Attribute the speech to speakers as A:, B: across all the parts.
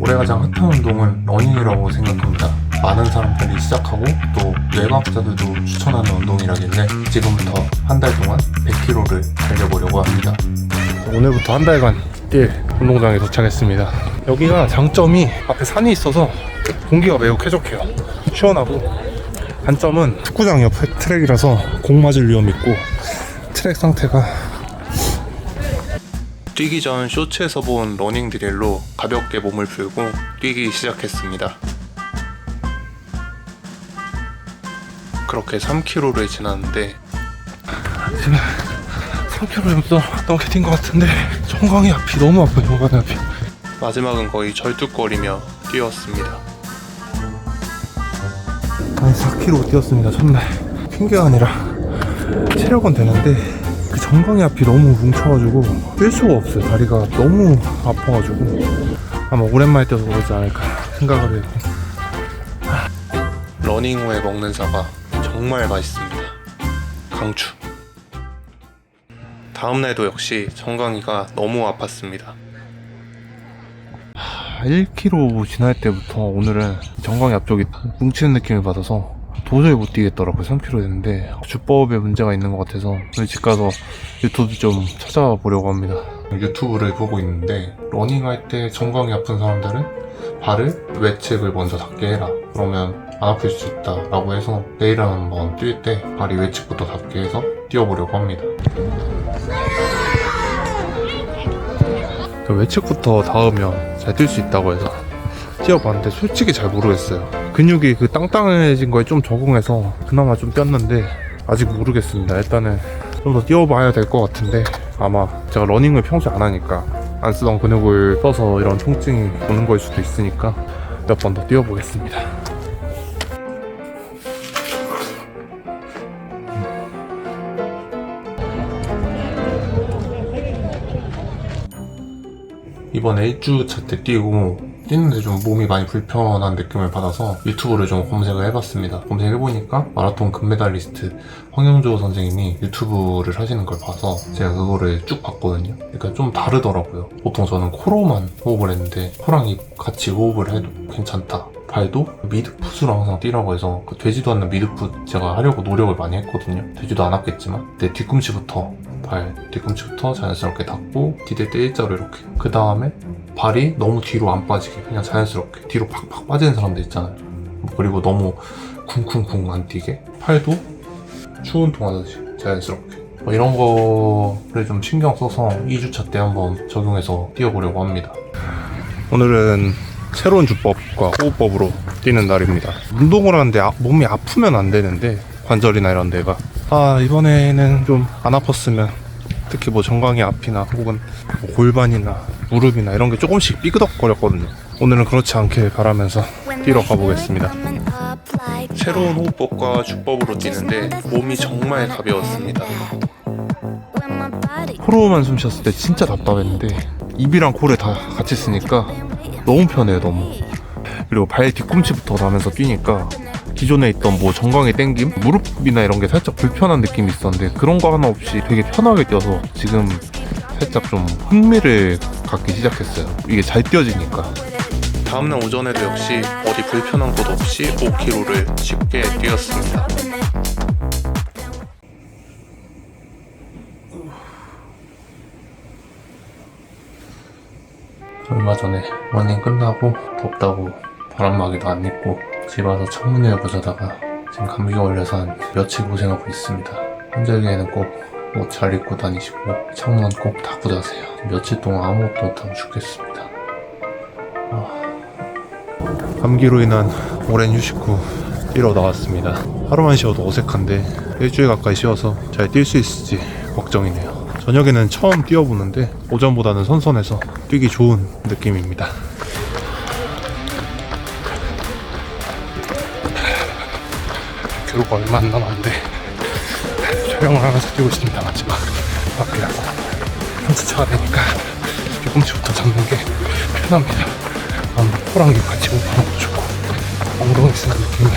A: 올해 가장 핫한 운동은 러닝이라고 생각합니다. 많은 사람들이 시작하고 또 뇌과학자들도 추천하는 운동이라길래 지금부터 한 달 동안 100km를 달려보려고 합니다. 오늘부터 한 달간 뛸 운동장에 도착했습니다. 여기가 장점이 앞에 산이 있어서 공기가 매우 쾌적해요. 시원하고, 단점은 축구장 옆에 트랙이라서 공 맞을 위험이 있고 트랙 상태가. 뛰기 전 쇼츠에서 본 러닝 드릴로 가볍게 몸을 풀고 뛰기 시작했습니다. 그렇게 3km를 지났는데 지금 3km 정도 넘게 뛴 것 같은데 정강이 앞이 너무 아파요. 정강이 앞이. 마지막은 거의 절뚝거리며 뛰었습니다. 한 4km 뛰었습니다. 첫날. 핑계가 아니라 체력은 되는데 그 정강이 앞이 너무 뭉쳐가지고 뛸 수가 없어요. 다리가 너무 아파가지고 아마 오랜만에 뛰어서 그러지 않을까 생각을 해요. 러닝 후에 먹는 사과 정말 맛있습니다. 강추. 다음날도 역시 정강이가 너무 아팠습니다. 1km 지날 때부터 오늘은 정강이 앞쪽이 뭉치는 느낌을 받아서 도저히 못 뛰겠더라고요. 3km 됐는데 주법에 문제가 있는 것 같아서 오늘 집 가서 유튜브 좀 찾아보려고 합니다. 유튜브를 보고 있는데 러닝할 때 정강이 아픈 사람들은 발을 외측을 먼저 닿게 해라, 그러면 안 아플 수 있다 라고 해서 내일은 한번 뛸 때 발이 외측부터 닿게 해서 뛰어보려고 합니다. 외측부터 닿으면 잘 뛸 수 있다고 해서 뛰어봤는데 솔직히 잘 모르겠어요. 근육이 그 땅땅해진 거에 좀 적응해서 그나마 좀 뛰었는데 아직 모르겠습니다. 일단은 좀 더 뛰어봐야 될 것 같은데 아마 제가 러닝을 평소에 안 하니까 안 쓰던 근육을 써서 이런 통증이 오는 걸 수도 있으니까 몇 번 더 뛰어보겠습니다. 이번 1주차 때 뛰는데 좀 몸이 많이 불편한 느낌을 받아서 유튜브를 좀 검색을 해봤습니다. 검색해보니까 마라톤 금메달리스트 황영조 선생님이 유튜브를 하시는 걸 봐서 제가 그거를 쭉 봤거든요. 그러니까 좀 다르더라고요. 보통 저는 코로만 호흡을 했는데 코랑 입 같이 호흡을 해도 괜찮다. 발도 미드풋으로 항상 뛰라고 해서 그 되지도 않는 미드풋 제가 하려고 노력을 많이 했거든요. 되지도 않았겠지만 내 뒤꿈치부터 발 뒤꿈치부터 자연스럽게 닿고 디딜 때 일자로 이렇게, 그 다음에 발이 너무 뒤로 안 빠지게 그냥 자연스럽게 뒤로 팍팍 빠지는 사람들 있잖아요. 그리고 너무 쿵쿵쿵 안 뛰게 팔도 추운통하듯이 자연스럽게, 이런 거를 좀 신경 써서 2주차 때 한번 적용해서 뛰어보려고 합니다. 오늘은 새로운 주법과 호흡법으로 뛰는 날입니다. 운동을 하는데 몸이 아프면 안 되는데 관절이나 이런 데가 이번에는 좀 안 아팠으면, 특히 뭐 정강이 앞이나 혹은 뭐 골반이나 무릎이나 이런 게 조금씩 삐그덕거렸거든요. 오늘은 그렇지 않길 바라면서 뛰러 가보겠습니다. 새로운 호흡법과 주법으로 뛰는데 몸이 정말 가벼웠습니다. 코로만 숨 쉬었을 때 진짜 답답했는데 입이랑 코를 다 같이 쓰니까 너무 편해요. 너무. 그리고 발 뒤꿈치부터 나면서 뛰니까 기존에 있던 뭐 정강이 땡김, 무릎이나 이런 게 살짝 불편한 느낌이 있었는데 그런 거 하나 없이 되게 편하게 뛰어서 지금 살짝 좀 흥미를 갖기 시작했어요. 이게 잘 뛰어지니까. 다음날 오전에도 역시 어디 불편한 곳 없이 5km를 쉽게 뛰었습니다. 얼마 전에 러닝 끝나고 덥다고 바람막이도 안 입고 집 와서 창문 열고 자다가 지금 감기 걸려서 한 며칠 고생하고 있습니다. 환절기에는 꼭 옷 잘 입고 다니시고 창문 꼭 닫고 자세요. 며칠 동안 아무것도 못하고 죽겠습니다. 감기로 인한 오랜 휴식 후 뛰러 나왔습니다. 하루만 쉬어도 어색한데 일주일 가까이 쉬어서 잘 뛸 수 있을지 걱정이네요. 저녁에는 처음 뛰어보는데 오전보다는 선선해서 뛰기 좋은 느낌입니다. 교로가 얼마 안 남았는데 촬영을 하면서 뛰고 있습니다. 마지막 바퀴라서 현수차가 되니까 뒤꿈치부터 잡는 게 편합니다. 코랑 입 같이 호흡하는 좋고 엉덩이 쓰는 느낌을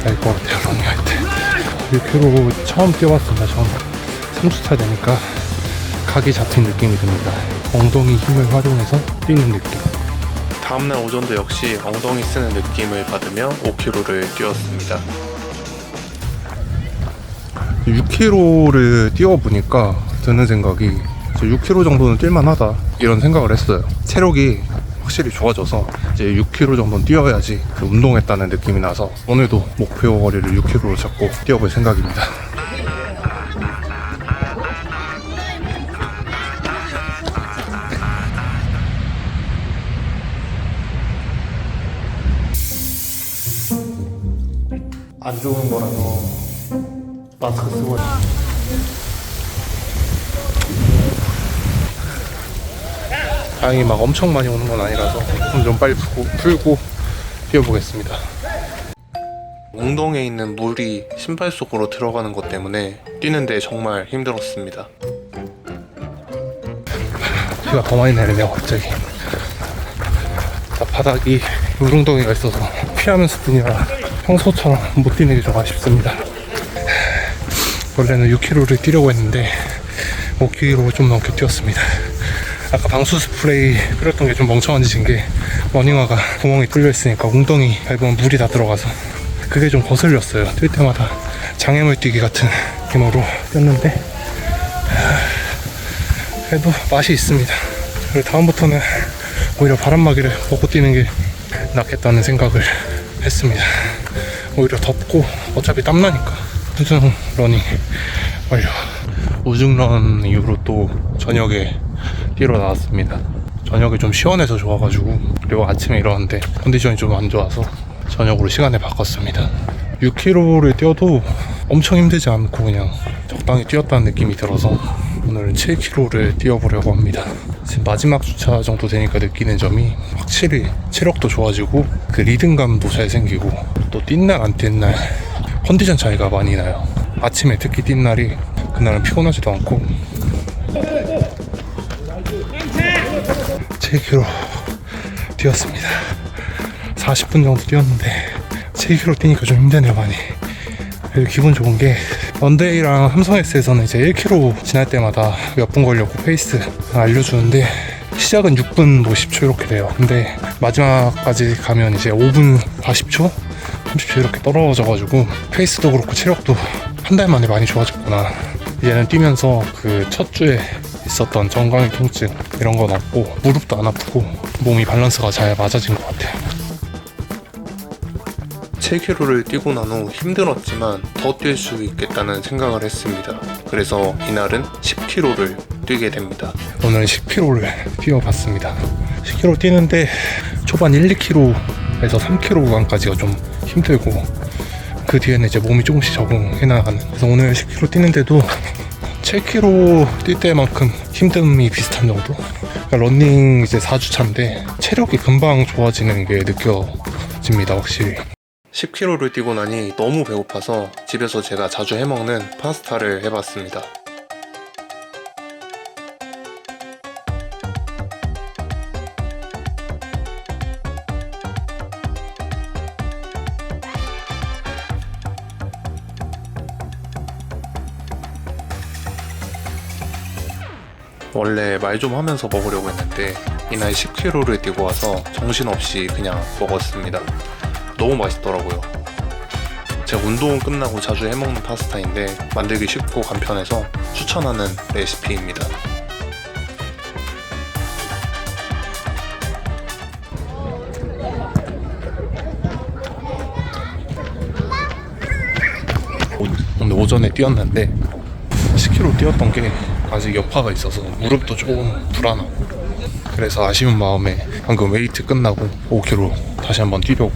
A: 알 것 같아요. 러닝할 때 1km 처음 뛰어봤습니다. 처음 3주차 되니까 각이 잡힌 느낌이 듭니다. 엉덩이 힘을 활용해서 뛰는 느낌. 다음날 오전도 역시 엉덩이 쓰는 느낌을 받으며 5km를 뛰었습니다. 6km를 뛰어보니까 드는 생각이 6km 정도는 뛸만하다 이런 생각을 했어요. 체력이 확실히 좋아져서 이제 6km 정도는 뛰어야지 운동했다는 느낌이 나서 오늘도 목표 거리를 6km로 잡고 뛰어볼 생각입니다. 안 좋은 거라서 마스크 쓰고 다행히 막 엄청 많이 오는 건 아니라서 좀 빨리 풀고 뛰어보겠습니다. 엉덩이에 있는 물이 신발 속으로 들어가는 것 때문에 뛰는데 정말 힘들었습니다. 비가 더 많이 내리네요 갑자기. 바닥이 물웅덩이가 있어서 피하면서 뛰느라 평소처럼 못 뛰는 게 좀 아쉽습니다. 원래는 6km를 뛰려고 했는데 5km 좀 넘게 뛰었습니다. 아까 방수 스프레이 뿌렸던 게 좀 멍청한 짓인 게 러닝화가 구멍이 뚫려 있으니까 웅덩이 밟으면 물이 다 들어가서 그게 좀 거슬렸어요. 뛸 때마다 장애물 뛰기 같은 느낌으로 뛰었는데 그래도 맛이 있습니다. 그리고 다음부터는 오히려 바람막이를 벗고 뛰는 게 낫겠다는 생각을 했습니다. 오히려 덥고 어차피 땀나니까. 수중 러닝 완료. 우중런 이후로 또 저녁에 뛰러 나왔습니다. 저녁에 좀 시원해서 좋아가지고, 그리고 아침에 일어났는데 컨디션이 좀 안 좋아서 저녁으로 시간을 바꿨습니다. 6km를 뛰어도 엄청 힘들지 않고 그냥 적당히 뛰었다는 느낌이 들어서 오늘은 7km를 뛰어보려고 합니다. 지금 마지막 주차 정도 되니까 느끼는 점이 확실히 체력도 좋아지고 그 리듬감도 잘 생기고 또 뛴 날 안 뛴 날 컨디션 차이가 많이 나요. 아침에 특히 뛴 날이 그날은 피곤하지도 않고. 7km 뛰었습니다. 40분 정도 뛰었는데 7km 뛰니까 좀 힘드네요 많이. 그래도 기분 좋은 게 원데이랑 삼성 S에서는 이제 1km 지날 때마다 몇 분 걸렸고 페이스 알려주는데 시작은 6분 뭐 10초 이렇게 돼요. 근데 마지막까지 가면 이제 5분 40초? 30초 이렇게 떨어져가지고 페이스도 그렇고 체력도 한 달 만에 많이 좋아졌구나. 이제는 뛰면서 그 첫 주에 있었던 정강이 통증 이런 건 없고 무릎도 안 아프고 몸이 밸런스가 잘 맞아진 것 같아요. 7km를 뛰고 난 후 힘들었지만 더 뛸 수 있겠다는 생각을 했습니다. 그래서 이날은 10km를 뛰게 됩니다. 오늘 10km를 뛰어봤습니다. 10km 뛰는데 초반 1, 2km에서 3km 구간까지가 좀 힘들고 그 뒤에는 이제 몸이 조금씩 적응해 나가는. 그래서 오늘 10km 뛰는데도 7km 뛸 때만큼 힘듦이 비슷한 정도? 그러니까 러닝 이제 4주차인데 체력이 금방 좋아지는 게 느껴집니다 확실히. 10km를 뛰고 나니 너무 배고파서 집에서 제가 자주 해먹는 파스타를 해봤습니다. 원래 말 좀 하면서 먹으려고 했는데 이날 10km를 뛰고 와서 정신없이 그냥 먹었습니다. 너무 맛있더라고요. 제가 운동 끝나고 자주 해먹는 파스타인데 만들기 쉽고 간편해서 추천하는 레시피입니다. 오늘 오전에 뛰었는데 10km 뛰었던 게 아직 여파가 있어서 무릎도 조금 불안하고, 그래서 아쉬운 마음에 방금 웨이트 끝나고 5km 다시 한번 뛰려고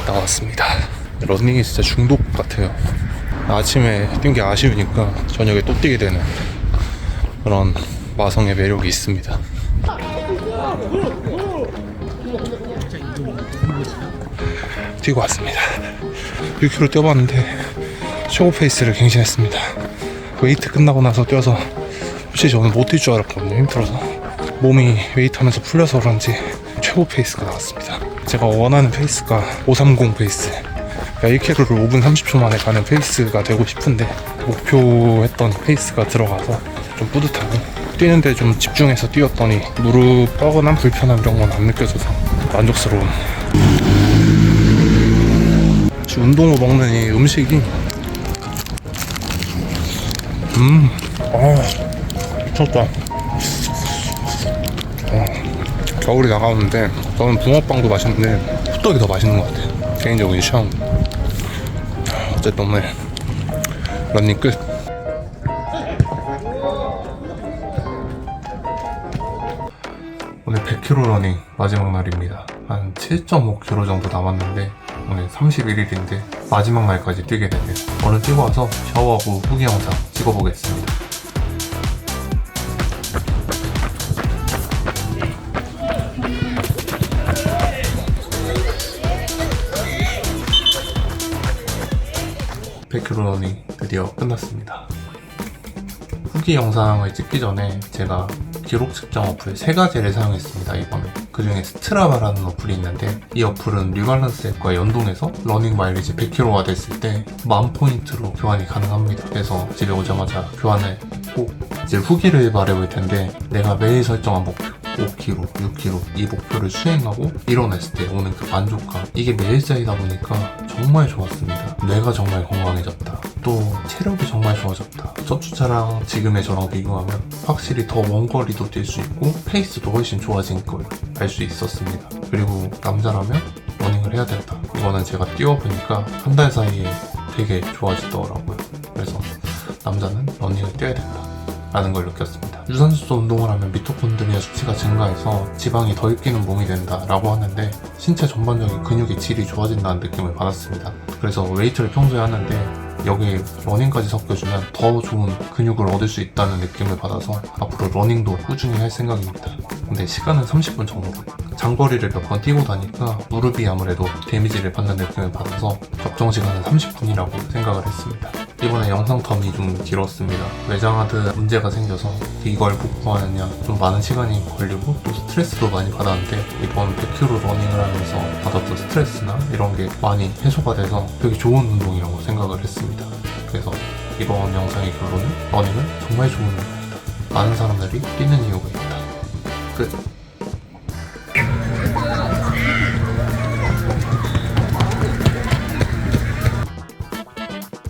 A: 나왔습니다. 러닝이 진짜 중독 같아요. 아침에 뛴 게 아쉬우니까 저녁에 또 뛰게 되는 그런 마성의 매력이 있습니다. 뛰고 왔습니다. 6km 뛰어봤는데 최고 페이스를 갱신했습니다. 웨이트 끝나고 나서 뛰어서 솔직히 저는 못 뛸 줄 알았거든요. 힘들어서. 몸이 웨이트 하면서 풀려서 그런지 최고 페이스가 나왔습니다. 제가 원하는 페이스가 530 페이스, 그러니까 1km를 5분 30초 만에 가는 페이스가 되고 싶은데 목표했던 페이스가 들어가서 좀 뿌듯하고, 뛰는데 좀 집중해서 뛰었더니 무릎 뻐근함, 불편함 이런 건 안 느껴져서 만족스러운. 지금 운동 후 먹는 이 음식이 미쳤다. 겨울이 다가오는데 저는 붕어빵도 맛있는데 호떡이 더 맛있는 것 같아요. 개인적인 취향. 어쨌든 오늘 런닝 끝. 오늘 100km 러닝 마지막 날입니다. 한 7.5km 정도 남았는데 오늘 31일인데 마지막 날까지 뛰게 되네요. 얼른 뛰고 와서 샤워하고 후기 영상 찍어보겠습니다. (100km) 러닝 드디어 끝났습니다. 후기 영상을 찍기 전에 제가 기록 측정 어플 3가지를 사용했습니다. 이번에 그 중에 스트라바라는 어플이 있는데 이 어플은 뉴발란스 앱과 연동해서 러닝 마일리지 100km가 됐을 때 10,000포인트로 교환이 가능합니다. 그래서 집에 오자마자 교환을 했고 이제 후기를 말해볼 텐데 내가 매일 설정한 목표 5km, 6km 이 목표를 수행하고 일어났을 때 오는 그 만족감, 이게 매일 쌓이다 보니까 정말 좋았습니다. 뇌가 정말 건강해졌다. 또 체력이 정말 좋아졌다. 첫 주차랑 지금의 저랑 비교하면 확실히 더 먼 거리도 뛸 수 있고 페이스도 훨씬 좋아진 걸 알 수 있었습니다. 그리고 남자라면 러닝을 해야 된다. 이거는 제가 뛰어보니까 한 달 사이에 되게 좋아지더라고요. 그래서 남자는 러닝을 뛰어야 된다 라는 걸 느꼈습니다. 유산소 운동을 하면 미토콘드리아 수치가 증가해서 지방이 덜 끼는 몸이 된다 라고 하는데 신체 전반적인 근육의 질이 좋아진다는 느낌을 받았습니다. 그래서 웨이트를 평소에 하는데 여기에 러닝까지 섞여주면 더 좋은 근육을 얻을 수 있다는 느낌을 받아서 앞으로 러닝도 꾸준히 할 생각입니다. 근데 시간은 30분 정도. 장거리를 몇 번 뛰고 나니까 무릎이 아무래도 데미지를 받는 느낌을 받아서 적정 시간은 30분이라고 생각을 했습니다. 이번에 영상 텀이 좀 길었습니다. 외장하드 문제가 생겨서 이걸 복구하느냐 좀 많은 시간이 걸리고 또 스트레스도 많이 받았는데 이번 100km 러닝을 하면서 받았던 스트레스나 이런 게 많이 해소가 돼서 되게 좋은 운동이라고 생각을 했습니다. 그래서 이번 영상의 결론은 러닝은 정말 좋은 운동이다. 많은 사람들이 뛰는 이유가 있다. 끝.